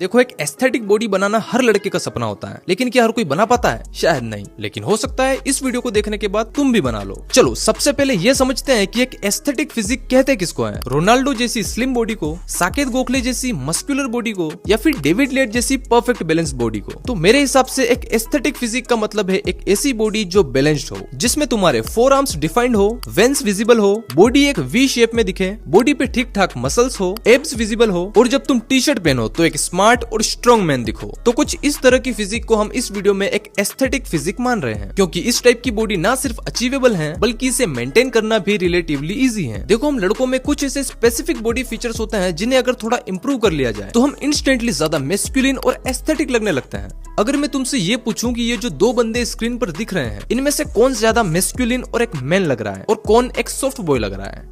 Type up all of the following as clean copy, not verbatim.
देखो, एक aesthetic body बनाना हर लड़के का सपना होता है, लेकिन क्या हर कोई बना पाता है? शायद नहीं, लेकिन हो सकता है इस वीडियो को देखने के बाद तुम भी बना लो। चलो सबसे पहले ये समझते हैं कि एक एस्थेटिक फिजिक कहते किसको है। रोनाल्डो जैसी स्लिम बॉडी को, साकेत गोखले जैसी मस्कुलर बॉडी को, या फिर डेविड लेट जैसी परफेक्ट बैलेंस बॉडी को? तो मेरे हिसाब से एक एस्थेटिक फिजिक का मतलब है एक ऐसी बॉडी जो बैलेंस्ड हो, जिसमें तुम्हारे फोर आर्म्स डिफाइंड हो, वेन्स विजिबल हो, बॉडी एक वी शेप में दिखे, बॉडी पे ठीक ठाक मसल्स हो, एब्स विजिबल हो, और जब तुम टी शर्ट पहनो तो एक स्मार्ट और स्ट्रॉन्ग मैन दिखो। तो कुछ इस तरह की फिजिक को हम इस वीडियो में एक एस्थेटिक फिजिक मान रहे हैं, क्योंकि इस टाइप की बॉडी ना सिर्फ अचीवेबल है, बल्कि इसे मेंटेन करना भी रिलेटिवली इजी है। देखो, हम लड़कों में कुछ ऐसे स्पेसिफिक बॉडी फीचर्स होते हैं जिन्हें अगर थोड़ा इंप्रूव कर लिया जाए तो हम इंस्टेंटली ज्यादा मैस्कुलिन और एस्थेटिक लगने लगते हैं। अगर मैं तुमसे ये पूछूं कि ये जो दो बंदे स्क्रीन पर दिख रहे हैं, इनमें से कौन ज्यादा मैस्कुलिन और एक मैन लग रहा है और कौन एक सॉफ्ट बॉय लग रहा है?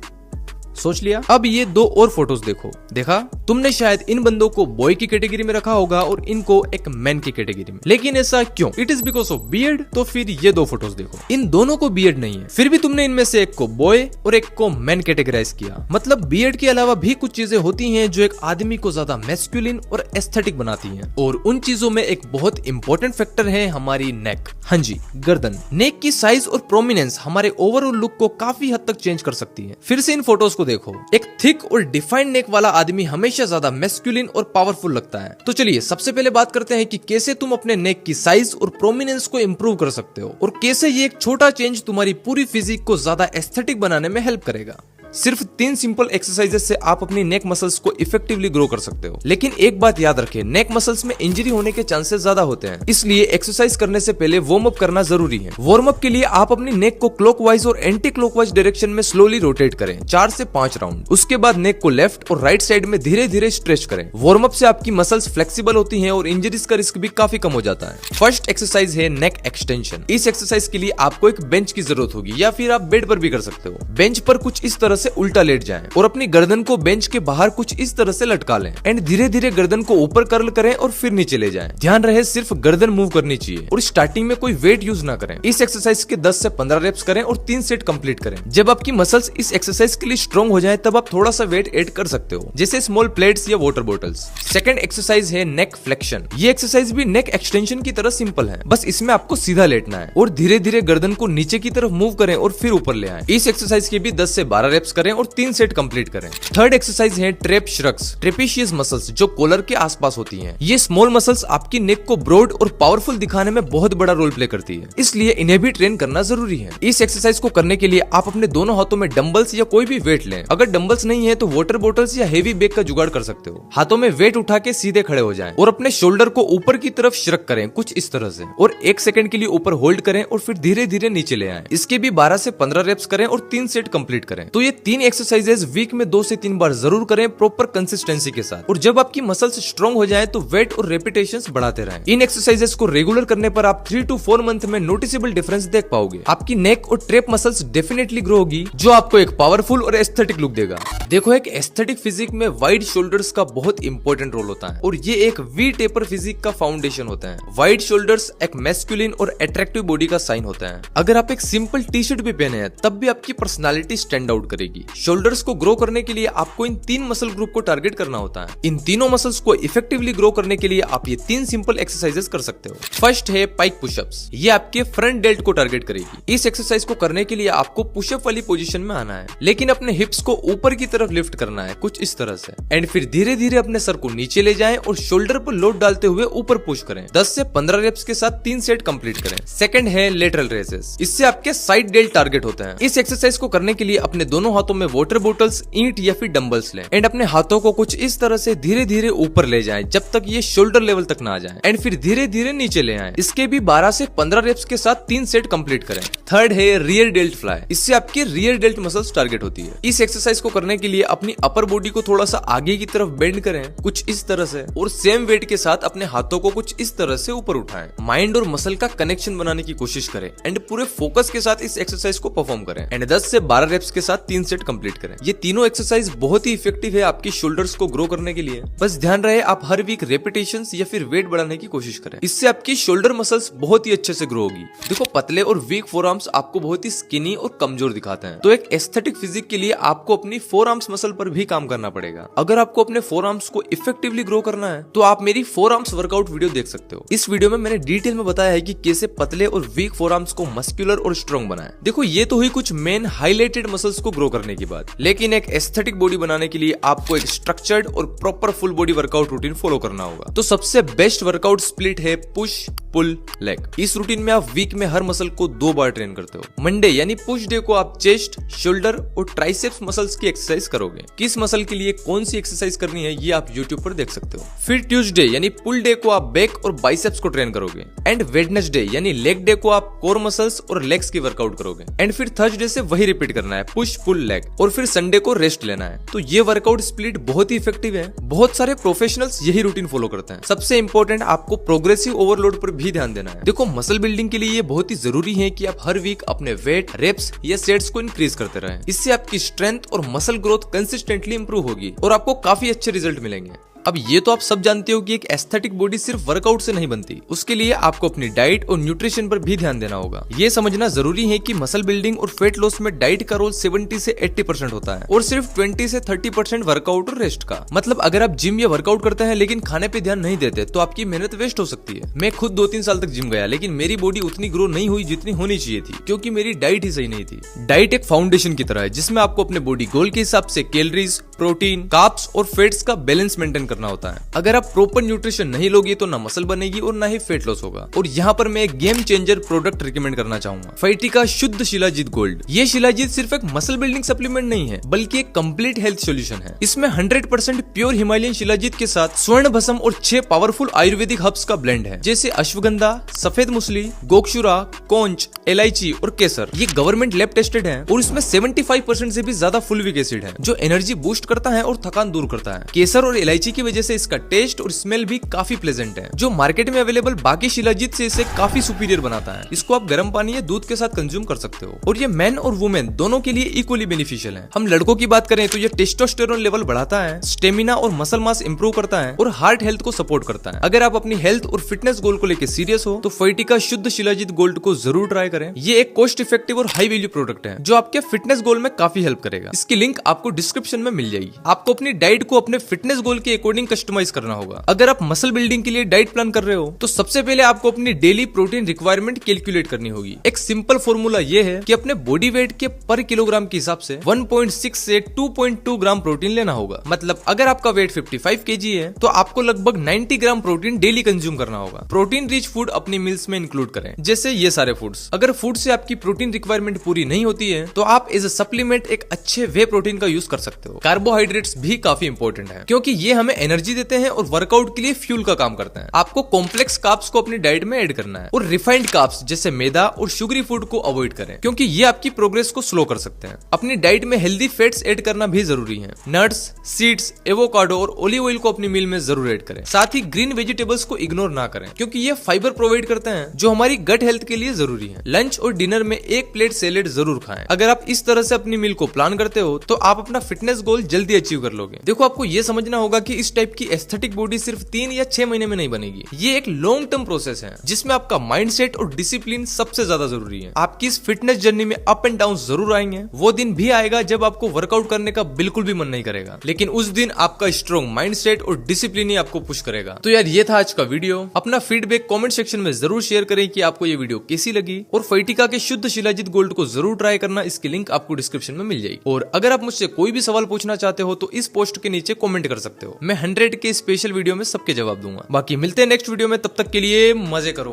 सोच लिया? अब ये दो और फोटोज देखो। देखा, तुमने शायद इन बंदों को बॉय की कैटेगरी में रखा होगा और इनको एक मैन की कैटेगरी में, लेकिन ऐसा क्यों? It is because of beard. तो फिर ये दो फोटोज देखो, इन दोनों को बियर्ड नहीं है, फिर भी तुमने इनमें से एक को बॉय और एक को मैन कैटेगराइज किया। मतलब बियर्ड के अलावा भी कुछ चीजें होती हैं जो एक आदमी को ज्यादा मैस्कुलिन और एस्थेटिक बनाती हैं, और उन चीजों में एक बहुत इंपॉर्टेंट फैक्टर है हमारी नेक। हाँ जी, गर्दन। नेक की साइज और प्रोमिनेंस हमारे ओवरऑल लुक को काफी हद तक चेंज कर सकती है। फिर से इन फोटोज को देखो, एक थिक और डिफाइंड नेक वाला आदमी हमेशा ज्यादा मैस्कुलिन और पावरफुल लगता है। तो चलिए सबसे पहले बात करते हैं कि कैसे तुम अपने नेक की साइज और प्रोमिनेंस को इंप्रूव कर सकते हो, और कैसे ये एक छोटा चेंज तुम्हारी पूरी फिजिक को ज्यादा एस्थेटिक बनाने में हेल्प करेगा। सिर्फ 3 सिंपल एक्सरसाइजेस से आप अपनी नेक मसल्स को इफेक्टिवली ग्रो कर सकते हो। लेकिन एक बात याद रखें, नेक मसल्स में इंजरी होने के चांसेस ज्यादा होते हैं, इसलिए एक्सरसाइज करने से पहले वार्म अप करना जरूरी है। वार्म अप के लिए आप अपनी नेक को क्लॉकवाइज और एंटी क्लॉकवाइज डायरेक्शन में स्लोली रोटेट करें 4 से 5 राउंड। उसके बाद नेक को लेफ्ट और राइट साइड में धीरे धीरे स्ट्रेच करें। वार्म अप से आपकी मसल्स फ्लेक्सिबल होती हैं और इंजरीज का रिस्क भी काफी कम हो जाता है। फर्स्ट एक्सरसाइज है नेक एक्सटेंशन। इस एक्सरसाइज के लिए आपको एक बेंच की जरूरत होगी, या फिर आप बेड पर भी कर सकते हो। बेंच पर कुछ इस तरह से उल्टा लेट जाएं और अपनी गर्दन को बेंच के बाहर कुछ इस तरह से लटका लें, एंड धीरे धीरे गर्दन को ऊपर कर्ल करें और फिर नीचे ले जाएं। ध्यान रहे सिर्फ गर्दन मूव करनी चाहिए, और स्टार्टिंग में कोई वेट यूज ना करें। इस एक्सरसाइज के 10 से 15 रेप्स करें और 3 सेट कंप्लीट करें। जब आपकी मसल्स इस एक्सरसाइज के लिए स्ट्रॉन्ग हो जाए तब आप थोड़ा सा वेट ऐड कर सकते हो, जैसे स्मॉल प्लेट्स या वाटर बॉटल्स। सेकंड एक्सरसाइज है नेक फ्लेक्शन। ये एक्सरसाइज भी नेक एक्सटेंशन की तरह सिंपल है, बस इसमें आपको सीधा लेटना है और धीरे धीरे गर्दन को नीचे की तरफ मूव करें और फिर ऊपर ले आए। इस एक्सरसाइज के भी 10 से 12 रेप्स करें और 3 सेट कंप्लीट करें। थर्ड एक्सरसाइज है ट्रेप श्रक्स, ट्रेपेशियस मसल्स, जो कॉलर के आसपास होती हैं। ये स्मॉल मसल्स आपकी नेक को ब्रॉड और पावरफुल दिखाने में बहुत बड़ा रोल प्ले करती है, इसलिए इन्हें भी ट्रेन करना जरूरी है। इस एक्सरसाइज को करने के लिए आप अपने दोनों हाथों में डंबल्स या कोई भी वेट लें। अगर डंबल्स नहीं है तो वाटर बॉटल्स या हेवी बैग का जुगाड़ कर सकते हो। हाथों में वेट उठा के सीधे खड़े हो जाएं और अपने शोल्डर को ऊपर की तरफ श्रक करें कुछ इस तरह से, और 1 सेकंड के लिए ऊपर होल्ड करें और फिर धीरे धीरे नीचे ले आएं। इसके भी 12 से 15 रेप्स करें और 3 सेट कंप्लीट करें। तो ये 3 एक्सरसाइजेस वीक में 2 से 3 बार जरूर करें प्रॉपर कंसिस्टेंसी के साथ, और जब आपकी मसल्स स्ट्रॉन्ग हो जाए तो वेट और रेपिटेशंस बढ़ाते रहें। इन एक्सरसाइजेस को रेगुलर करने पर आप 3 to 4 मंथ में नोटिसेबल डिफरेंस देख पाओगे। आपकी नेक और ट्रेप मसल्स डेफिनेटली ग्रो होगी, जो आपको एक पावरफुल और एस्थेटिक लुक देगा। देखो, एक एस्थेटिक फिजिक में वाइड शोल्डर्स का बहुत इंपॉर्टेंट रोल होता है, और ये एक वी टेपर फिजिक का फाउंडेशन होता है। वाइड शोल्डर्स एक मैस्कुलिन और अट्रैक्टिव बॉडी का साइन होता है। अगर आप एक सिंपल टी शर्ट भी पहने हैं तब भी आपकी पर्सनालिटी स्टैंड आउट करेगी। शोल्डर्स को ग्रो करने के लिए आपको इन 3 मसल ग्रुप को टारगेट करना होता है। इन तीनों मसल्स को इफेक्टिवली ग्रो करने के लिए आप ये 3 सिंपल एक्सरसाइजेस कर सकते हो। फर्स्ट है पाइक पुशअप्स। ये आपके फ्रंट डेल्ट को टारगेट करेगी। इस एक्सरसाइज को करने के लिए आपको पुशअप वाली पोजीशन में आना है, लेकिन अपने हिप्स को ऊपर की तरफ लिफ्ट करना है कुछ इस तरह से, एंड फिर धीरे धीरे अपने सर को नीचे ले जाएं और शोल्डर पर लोड डालते हुए ऊपर पुश करें। 10 से 15 रेप्स के साथ 3 सेट कंप्लीट करें। सेकंड है लेटरल रेजेस। इससे आपके साइड डेल्ट टारगेट होते हैं। इस एक्सरसाइज को करने के लिए अपने दोनों हाथों में वाटर बॉटल्स, ईंट या फिर डंबल्स लें, एंड अपने हाथों को कुछ इस तरह से धीरे धीरे ऊपर ले जाएं जब तक ये शोल्डर लेवल तक ना आ जाए, एंड फिर धीरे धीरे नीचे ले आएं। इसके भी 12 से 15 रेप्स के साथ 3 सेट कंप्लीट करें। थर्ड है रियर डेल्ट फ्लाई। इससे आपके रियर डेल्ट मसल्स टारगेट होती है। इस एक्सरसाइज को करने के लिए अपनी अपर बॉडी को थोड़ा सा आगे की तरफ बेंड करें कुछ इस तरह से, और सेम वेट के साथ अपने हाथों को कुछ इस तरह से ऊपर उठाएं। माइंड और मसल का कनेक्शन बनाने की कोशिश करें, एंड पूरे फोकस के साथ इस एक्सरसाइज को परफॉर्म करें, एंड 10 से 12 रेप्स के साथ 3 सेट कंप्लीट करें। ये तीनों एक्सरसाइज बहुत ही इफेक्टिव है आपकी शोल्डर्स को ग्रो करने के लिए। बस ध्यान रहे आप हर वीक रेपिटेशंस या फिर वेट बढ़ाने की कोशिश करें, इससे आपकी शोल्डर मसल्स बहुत ही अच्छे से ग्रो होगी। देखो पतले और वीक फोर आर्म्स आपको बहुत ही स्किनी और कमजोर दिखाते हैं, तो एक एस्थेटिक फिजिक के लिए आपको अपनी फोर आर्म्स मसल पर भी काम करना पड़ेगा। अगर आपको अपने फोर आर्म्स को इफेक्टिवली ग्रो करना है तो आप मेरी फोर आर्म्स वर्कआउट वीडियो देख सकते हो। इस वीडियो में मैंने डिटेल में बताया है कि कैसे पतले और वीक फोर आर्म्स को मस्कुलर और स्ट्रॉन्ग बनाए। देखो ये तो हुई कुछ मेन हाईलाइटेड मसल्स को ग्रो करने की बात, लेकिन एक एस्थेटिक बॉडी बनाने के लिए आपको एक स्ट्रक्चर्ड और proper full body workout routine follow करना होगा। तो सबसे बेस्ट वर्कआउट स्प्लिट है पुश पुल लेग। इस रूटीन में आप वीक में हर मसल को 2 बार ट्रेन करते हो। मंडे यानी पुश डे को आप चेस्ट, शोल्डर और ट्राइसेप्स मसल्स की एक्सरसाइज करोगे। किस मसल के लिए कौन सी एक्सरसाइज करनी है ये आप यूट्यूब पर देख सकते हो। फिर ट्यूसडे यानी पुल डे को आप बैक और बाइसेप्स को ट्रेन करोगे। एंड वेडनेसडे यानी लेग डे को आप कोर मसल्स और लेग्स की वर्कआउट करोगे। एंड फिर थर्सडे से वही रिपीट करना है, पुश पुल लेग, और फिर संडे को रेस्ट लेना है। तो ये वर्कआउट स्प्लिट बहुत ही इफेक्टिव है। बहुत सारे प्रोफेशनल्स यही रूटीन फॉलो करते हैं। सबसे इंपॉर्टेंट आपको प्रोग्रेसिव ओवरलोड पर भी ध्यान देना है। देखो मसल बिल्डिंग के लिए ये बहुत ही जरूरी है कि आप हर वीक अपने वेट, रेप्स या सेट्स को इंक्रीज करते रहें। इससे आपकी स्ट्रेंथ और मसल ग्रोथ कंसिस्टेंटली इंप्रूव होगी और आपको काफी अच्छे रिजल्ट मिलेंगे। अब ये तो आप सब जानते हो कि एक एस्थेटिक बॉडी सिर्फ वर्कआउट से नहीं बनती, उसके लिए आपको अपनी डाइट और न्यूट्रिशन पर भी ध्यान देना होगा। ये समझना जरूरी है कि मसल बिल्डिंग और वेट लॉस में डाइट का रोल 70 से 80% होता है और सिर्फ 20 से 30% वर्कआउट और रेस्ट का। मतलब अगर आप जिम या वर्कआउट करते हैं लेकिन खाने पे ध्यान नहीं देते तो आपकी मेहनत वेस्ट हो सकती है। मैं खुद 2-3 साल तक जिम गया लेकिन मेरी बॉडी उतनी ग्रो नहीं हुई जितनी होनी चाहिए थी, क्योंकि मेरी डाइट ही सही नहीं थी। डाइट एक फाउंडेशन की तरह है जिसमें आपको अपने बॉडी गोल के हिसाब से कैलोरीज, प्रोटीन, कार्ब्स और फैट्स का बैलेंस मेंटेन करना होता है। अगर आप प्रॉपर न्यूट्रिशन नहीं लोगे तो ना मसल बनेगी और ना ही फेट लॉस होगा। और यहाँ पर मैं एक गेम चेंजर प्रोडक्ट रिकमेंड करना चाहूंगा, फाइटिका शुद्ध शिलाजीत गोल्ड। ये शिलाजीत सिर्फ एक मसल बिल्डिंग सप्लीमेंट नहीं है बल्कि एक कंप्लीट हेल्थ सोल्यूशन है। इसमें 100% प्योर हिमालयन शिलाजीत के साथ स्वर्ण भस्म और 6 पावरफुल आयुर्वेदिक हर्ब्स का ब्लेंड है, जैसे अश्वगंधा, सफेद मुसली, गोक्षुरा, कोंच, इलायची और केसर। ये गवर्नमेंट लैब टेस्टेड है और इसमें 75% से भी ज्यादा फुलविक एसिड है जो एनर्जी बूस्ट करता है और थकान दूर करता है। केसर और इलायची की वजह से इसका टेस्ट और स्मेल भी काफी प्लेजेंट है, जो मार्केट में अवेलेबल बाकी शिलाजीत से इसे काफी सुपीरियर बनाता है। इसको आप गर्म पानी या दूध के साथ कंज्यूम कर सकते हो और ये मेन और वुमेन दोनों के लिए इक्वली बेनिफिशियल है। हम लड़कों की बात करें तो ये टेस्टोस्टेरोन लेवल बढ़ाता है, स्टेमिना और मसल मास इंप्रूव करता है और हार्ट हेल्थ को सपोर्ट करता है। अगर आप अपनी हेल्थ और फिटनेस गोल को लेकर सीरियस हो तो फाइटिका शुद्ध शिलाजीत गोल्ड को जरूर ट्राई करें। ये एक कॉस्ट इफेक्टिव और हाई वैल्यू प्रोडक्ट है जो आपके फिटनेस गोल में काफी हेल्प करेगा। इसकी लिंक आपको डिस्क्रिप्शन में मिल जाएगी। आपको अपनी डाइट को अपने फिटनेस गोल के अकॉर्डिंग कस्टमाइज करना होगा। अगर आप मसल बिल्डिंग के लिए डाइट प्लान कर रहे हो तो सबसे पहले आपको अपनी डेली प्रोटीन रिक्वायरमेंट कैलकुलेट करनी होगी। एक सिंपल फॉर्मूला ये है कि अपने बॉडी वेट के पर किलोग्राम के हिसाब से 1.6 से 2.2 ग्राम प्रोटीन लेना होगा। मतलब अगर आपका वेट 55 केजी है तो आपको लगभग 90 ग्राम प्रोटीन डेली कंज्यूम करना होगा। प्रोटीन रिच फूड अपनी मील्स में इंक्लूड करें, जैसे ये सारे फूड्स। अगर फूड से आपकी प्रोटीन रिक्वायरमेंट पूरी नहीं होती है तो आप एज अ सप्लीमेंट एक अच्छे वे प्रोटीन का यूज कर सकते हो। कार्बोहाइड्रेट्स भी काफी इंपॉर्टेंट है क्योंकि ये हमें एनर्जी देते हैं और वर्कआउट के लिए फ्यूल का काम करते हैं। आपको कॉम्प्लेक्स कार्ब्स को अपनी डाइट में ऐड करना है और रिफाइंड कार्ब्स जैसे मैदा और शुगरी फूड को अवॉइड करें क्योंकि ये आपकी प्रोग्रेस को स्लो कर सकते हैं। अपनी डाइट में हेल्दी फैट्स ऐड करना भी जरूरी है। नट्स, सीड्स, एवोकाडो और ओलिव ऑयल को अपनी मील में जरूर ऐड करें। साथ ही ग्रीन वेजिटेबल्स को इग्नोर ना करें क्योंकि ये फाइबर प्रोवाइड करते हैं जो हमारी गट हेल्थ के लिए जरूरी है। लंच और डिनर में 1 प्लेट सैलेड जरूर खाएं। अगर आप इस तरह से अपनी मील को प्लान करते हो तो आप अपना फिटनेस गोल जल्दी अचीव कर लोगे। देखो आपको ये समझना होगा कि इस टाइप की एस्थेटिक बॉडी सिर्फ 3 या 6 महीने में नहीं बनेगी। ये एक लॉन्ग टर्म प्रोसेस है जिसमें आपका माइंडसेट और डिसिप्लिन सबसे ज्यादा जरूरी है। आपकी इस फिटनेस जर्नी में अप एंड डाउन जरूर आएंगे। वो दिन भी आएगा जब आपको वर्कआउट करने का बिल्कुल भी मन नहीं करेगा, लेकिन उस दिन आपका स्ट्रॉन्ग माइंडसेट और डिसिप्लिन ही आपको पुश करेगा। तो यार ये था आज का वीडियो। अपना फीडबैक कमेंट सेक्शन में जरूर शेयर करें कि आपको ये वीडियो कैसी लगी और फाइटिका के शुद्ध शिलाजीत गोल्ड को जरूर ट्राई करना। इसकी लिंक आपको डिस्क्रिप्शन में मिल जाएगी। और अगर आप मुझसे कोई भी सवाल पूछना चाहते हो तो इस पोस्ट के नीचे कमेंट कर सकते हो। मैं 100 के स्पेशल वीडियो में सबके जवाब दूंगा। बाकी मिलते हैं नेक्स्ट वीडियो में, तब तक के लिए मजे करो।